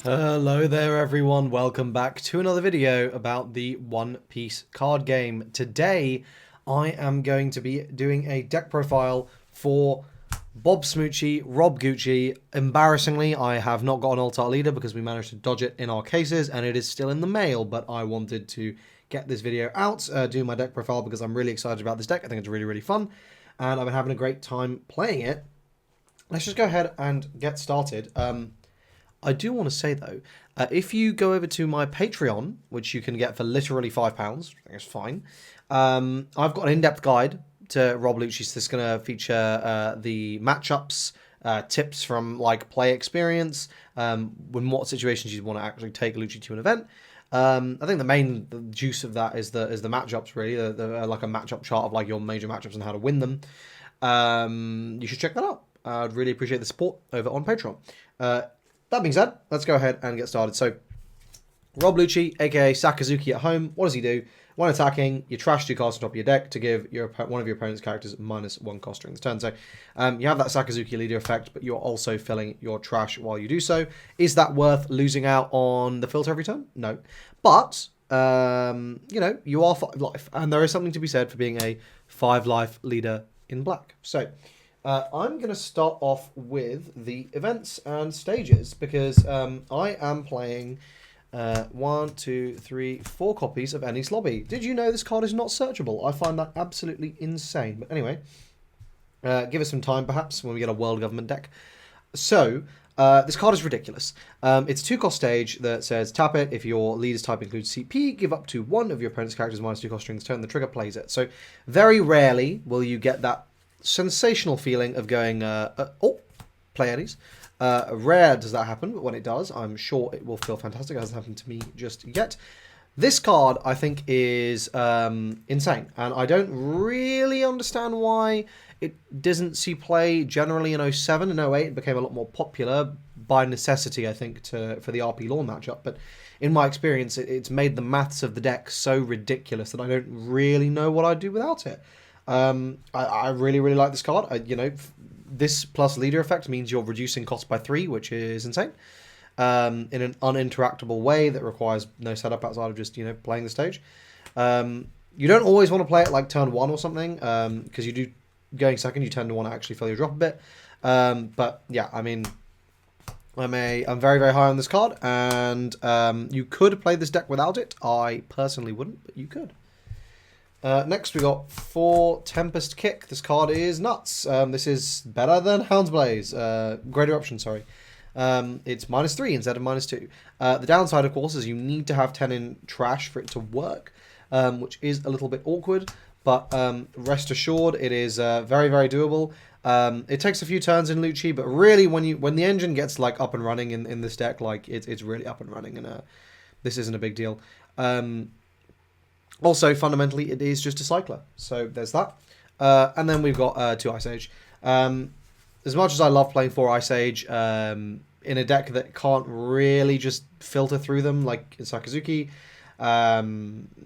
Hello there everyone, welcome back to another video about the One Piece card game. Today I am going to be doing a deck profile for Bob Smoochie, Rob Gucci. Embarrassingly, I have not got an alt art leader because we managed to dodge it in our cases and it is still in the mail, but I wanted to get this video out, do my deck profile because I'm really excited about this deck. I think it's really fun and I've been having a great time playing it. Let's just go ahead and get started. I do want to say though, if you go over to my Patreon, which you can get for literally £5, I think it's fine. I've got an in-depth guide to Rob Lucci that's going to feature the matchups, tips from like play experience, in what situations you'd want to actually take Lucci to an event. I think the main juice of that is the matchups really, like a matchup chart of like your major matchups and how to win them. You should check that out. I'd really appreciate the support over on Patreon. That being said, let's go ahead and get started. So, Rob Lucci, aka Sakazuki at home, what does he do? When attacking, you trash 2 cards on top of your deck to give one of your opponent's characters -1 cost during the turn. So, you have that Sakazuki leader effect, but you're also filling your trash while you do so. Is that worth losing out on the filter every turn? No. But, you know, you are 5 life, and there is something to be said for being a 5 life leader in black. So, I'm going to start off with the events and stages because I am playing 1, 2, 3, 4 copies of Enni's Lobby. Did you know this card is not searchable? I find that absolutely insane. But anyway, give us some time perhaps when we get a world government deck. So, this card is ridiculous. It's a 2-cost stage that says tap it. If your leader's type includes CP, give up to 1 of your opponent's characters -2 cost during the turn. The trigger plays it. So, very rarely will you get that sensational feeling of going, play Ennies. Rare does that happen, but when it does, I'm sure it will feel fantastic. It hasn't happened to me just yet. This card, I think, is insane, and I don't really understand why it doesn't see play generally in 07 and 08. It became a lot more popular by necessity, I think, for the RP Law matchup, but in my experience, it's made the maths of the deck so ridiculous that I don't really know what I'd do without it. I really like this card. You know, this plus leader effect means you're reducing cost by 3, which is insane. In an uninteractable way that requires no setup outside of just, you know, playing the stage. You don't always want to play it like turn 1 or something, because you do, going second, you tend to want to actually fill your drop a bit. But yeah, I mean, I'm very high on this card, and you could play this deck without it. I personally wouldn't, but you could. Next, we got 4 Tempest Kick. This card is nuts. This is better than Hound's Blaze. Greater option, sorry. It's -3 instead of -2. The downside, of course, is you need to have 10 in trash for it to work, which is a little bit awkward. But rest assured, it is very doable. It takes a few turns in Lucci, but really, when the engine gets like up and running in this deck, like it's really up and running, and this isn't a big deal. Also, fundamentally, it is just a cycler. So there's that. And then we've got 2 Ice Age. As much as I love playing 4 Ice Age, in a deck that can't really just filter through them like in Sakazuki,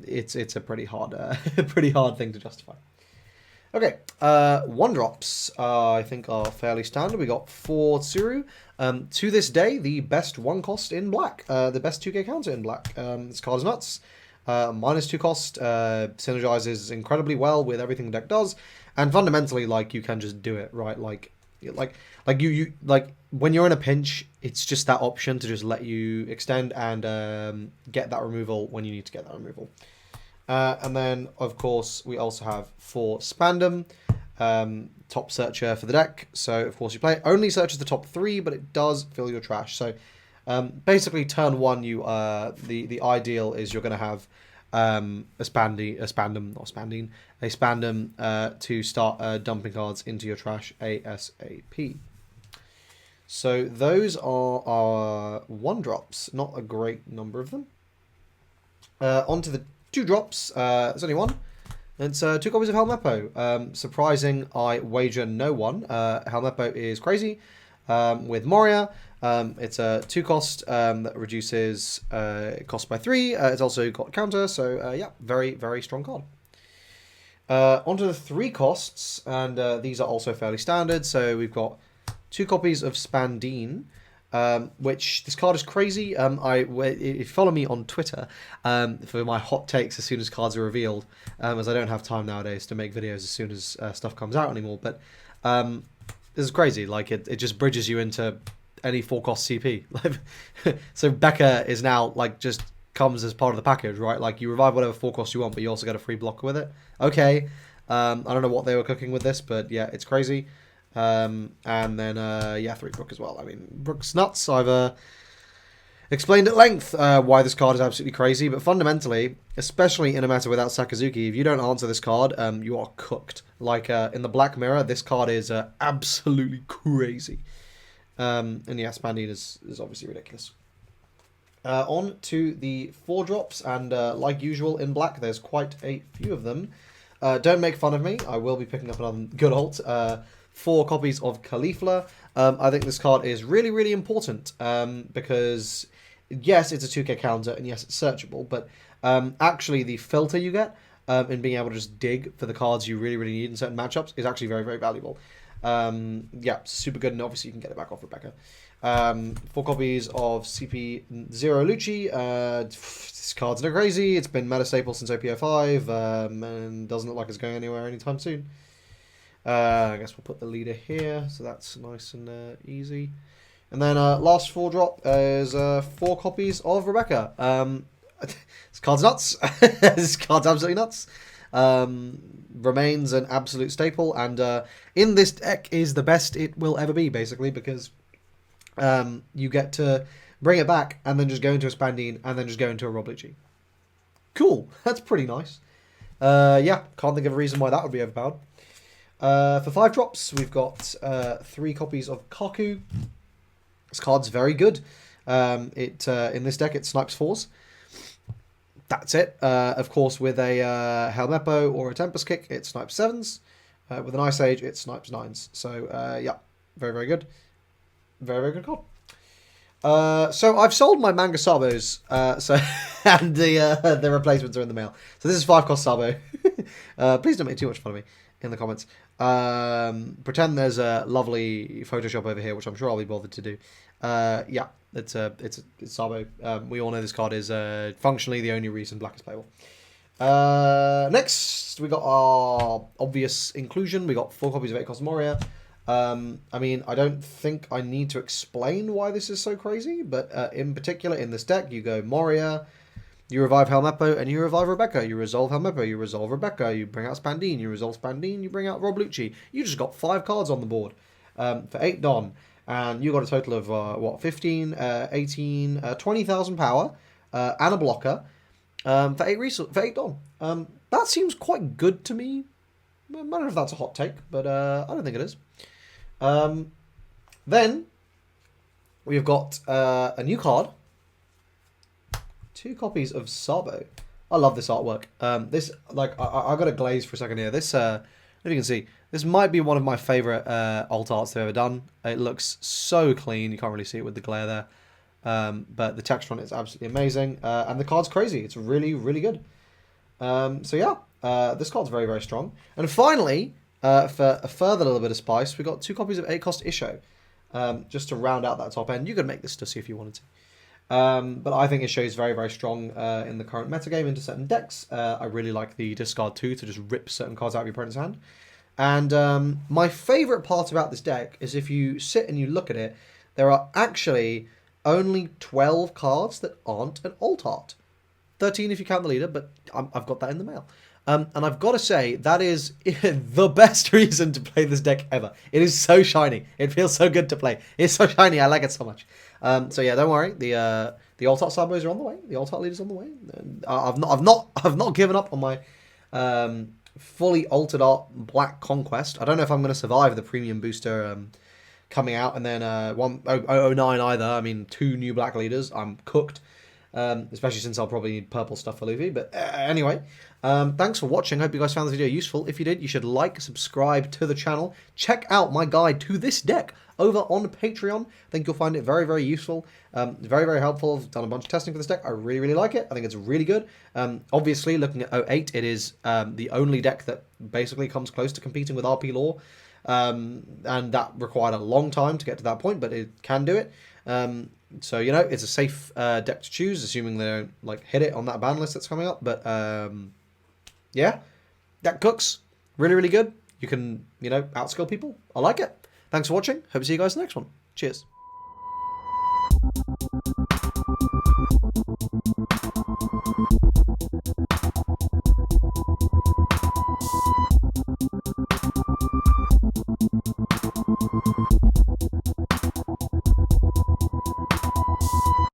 it's a pretty hard thing to justify. Okay, 1-drops I think are fairly standard. We got 4 Tsuru. To this day, the best 1 cost in black. The best 2k counter in black. This card is nuts. -2 cost, synergizes incredibly well with everything the deck does, and fundamentally, like, you can just do it, right? Like when you're in a pinch, it's just that option to just let you extend and get that removal when you need to get that removal. And then, of course, we also have 4 Spandam, top searcher for the deck. So, of course, you play it. Only searches the top 3, but it does fill your trash. So, basically, turn 1, you the ideal is you're going to have a Spandam to start dumping cards into your trash ASAP. So those are our 1-drops, not a great number of them. Onto the 2-drops. There's only 1. It's 2 copies of Helmeppo. Surprising, I wager no one. Helmeppo is crazy. With Moria, it's a 2-cost that reduces cost by 3. It's also got counter, so yeah, very strong card. Onto the 3 costs, and these are also fairly standard. So we've got 2 copies of Spandine. which this card is crazy. If you follow me on Twitter for my hot takes as soon as cards are revealed, as I don't have time nowadays to make videos as soon as stuff comes out anymore. But this is crazy. Like it just bridges you into any 4-cost CP. So Becca is now like just comes as part of the package, right? Like you revive whatever 4-cost you want, but you also get a free blocker with it. Okay, I don't know what they were cooking with this, but yeah, it's crazy. And then yeah, 3 Brook as well. I mean, Brook's nuts. I've explained at length why this card is absolutely crazy, but fundamentally, especially in a meta without Sakazuki, if you don't answer this card, you are cooked. Like in the Black Mirror, this card is absolutely crazy. And yeah, Spandine is obviously ridiculous. On to the 4-drops, and like usual in black, there's quite a few of them. Don't make fun of me. I will be picking up another good alt. 4 copies of Caulifla. I think this card is really, really important because, yes, it's a 2k counter, and yes, it's searchable, but actually the filter you get in being able to just dig for the cards you really, really need in certain matchups is actually very, very valuable. Yeah, super good, and obviously you can get it back off Rebecca. 4 copies of CP0 Lucci. This card's no crazy. It's been meta staple since OP07, and doesn't look like it's going anywhere anytime soon. I guess we'll put the leader here, so that's nice and easy. And then last 4-drop is 4 copies of Rebecca. This card's nuts. This card's absolutely nuts. Remains an absolute staple, and in this deck is the best it will ever be, basically, because you get to bring it back and then just go into a Spandine and then just go into a Rob Lucci. Cool. That's pretty nice. Yeah, can't think of a reason why that would be overpowered. For 5-drops, we've got 3 copies of Kaku. This card's very good. In this deck, it snipes 4s. That's it. Of course, with a Helmeppo or a Tempest Kick, it snipes 7s. With an Ice Age, it snipes 9s. So, yeah, very, very good. Very, very good card. So I've sold my Manga Sabos, and the replacements are in the mail. So this is 5-cost Sabo. Please don't make too much fun of me in the comments. Pretend there's a lovely Photoshop over here, which I'm sure I'll be bothered to do. Yeah, it's Sabo. We all know this card is functionally the only reason black is playable. Next, we got our obvious inclusion. We got 4 copies of 8-cost Moria. I mean, I don't think I need to explain why this is so crazy, but in particular, in this deck, you go Moria, you revive Helmeppo, and you revive Rebecca. You resolve Helmeppo, you resolve Rebecca, you bring out Spandine, you resolve Spandine, you bring out Rob Lucci. You just got 5 cards on the board for 8 Don, and you got a total of, what, 15, 18, 20,000 power, and a blocker for 8 Don. That seems quite good to me. I don't know if that's a hot take, but I don't think it is. Then we've got a new card. 2 copies of Sabo. I love this artwork. This, like, I got a glaze for a second here. This, if you can see, this might be one of my favorite alt arts they've ever done. It looks so clean. You can't really see it with the glare there. But the texture on it is absolutely amazing. And the card's crazy. It's really, really good. So yeah, this card's very, very strong. And finally, for a further little bit of spice, we got 2 copies of 8-cost Isho. Just to round out that top end. You could make this to see if you wanted to. But I think Isho is very, very strong in the current metagame into certain decks. I really like the discard 2 to just rip certain cards out of your opponent's hand. And my favourite part about this deck is if you sit and you look at it, there are actually only 12 cards that aren't an alt art. 13 if you count the leader, but I've got that in the mail. And I've got to say, that is the best reason to play this deck ever. It is so shiny. It feels so good to play. It's so shiny. I like it so much. So yeah, don't worry. The alt art Sabos are on the way. The alt art leaders on the way. I've not given up on my fully altered art Black Conquest. I don't know if I'm going to survive the premium booster coming out, and then 009 either. I mean, 2 new black leaders. I'm cooked. Especially since I'll probably need purple stuff for Luffy. But anyway, thanks for watching. Hope you guys found this video useful. If you did, you should like, subscribe to the channel. Check out my guide to this deck over on Patreon. I think you'll find it very, very useful. Very, very helpful. I've done a bunch of testing for this deck. I really, really like it. I think it's really good. Obviously, looking at 08, it is the only deck that basically comes close to competing with RP Law. And that required a long time to get to that point, but it can do it. So, you know, it's a safe deck to choose, assuming they don't, like, hit it on that ban list that's coming up. But, yeah, deck cooks. Really, really good. You can, you know, outskill people. I like it. Thanks for watching. Hope to see you guys in the next one. Cheers.